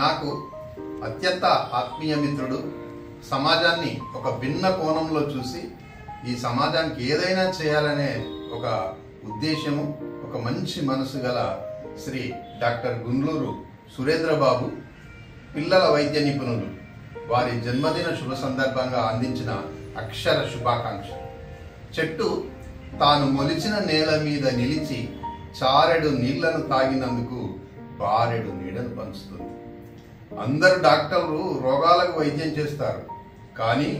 నాకు అత్యంత ఆత్మీయ మిత్రుడు. సమాజాన్ని ఒక భిన్న కోణంలో చూసి ఈ సమాజానికి ఏదైనా చేయాలనే ఒక ఉద్దేశము, ఒక మంచి మనసు గల శ్రీ డాక్టర్ గుండ్లూరు సురేంద్రబాబు పిల్లల వైద్య నిపుణులు వారి జన్మదిన శుభ సందర్భంగా అందించిన అక్షర శుభాకాంక్ష. చెట్టు తాను మొలిచిన నేల మీద నిలిచి చారెడు నీళ్లను తాగినందుకు బారెడు నీడను పంచుతుంది. అందరు డాక్టర్లు రోగాలకు వైద్యం చేస్తారు, కానీ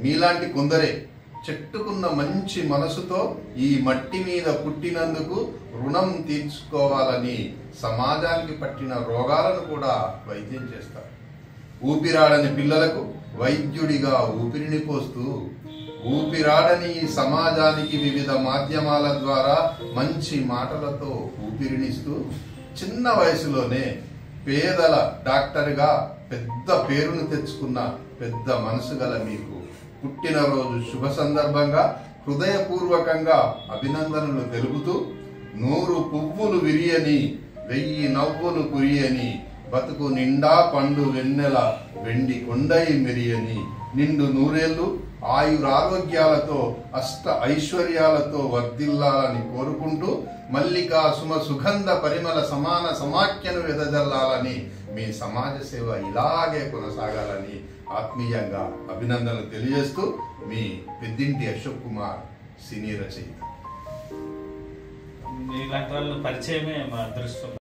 మీలాంటి కొందరే చెట్టుకున్న మంచి మనసుతో ఈ మట్టి మీద పుట్టినందుకు రుణం తీర్చుకోవాలని సమాజానికి పట్టిన రోగాలను కూడా వైద్యం చేస్తారు. ఊపిరాడని పిల్లలకు వైద్యుడిగా ఊపిరిని పోస్తూ, ఊపిరాడని ఈ సమాజానికి వివిధ మాధ్యమాల ద్వారా మంచి మాటలతో ఊపిరినిస్తూ చిన్న వయసులోనే పేదల డాక్టర్గా పెద్ద పేరును తెచ్చుకున్న పెద్ద మనసు గల మీకు పుట్టినరోజు శుభ సందర్భంగా హృదయపూర్వకంగా అభినందనలు తెలుపుతూ, 100 పువ్వులు విరియని 1000 నవ్వులు కురియని, బతుకు నిండా పండు వెన్నెల వెండి కొండై మెరియని, నిండు నూరేళ్లు ఆయురారోగ్యాలతో అష్ట ఐశ్వర్యాలతో వర్ధిల్లాలని కోరుకుంటూ, మల్లికా సుమ సుగంధ పరిమళ సమాన సమాఖ్యను వెదజల్లాలని, మీ సమాజ సేవ ఇలాగే కొనసాగాలని ఆత్మీయంగా అభినందనలు తెలియజేస్తూ మీ పెద్దింటి అశోక్ కుమార్, సినీ రచయిత. ఇలాంటి వాళ్ళు పరిచయమే మా అదృష్టం.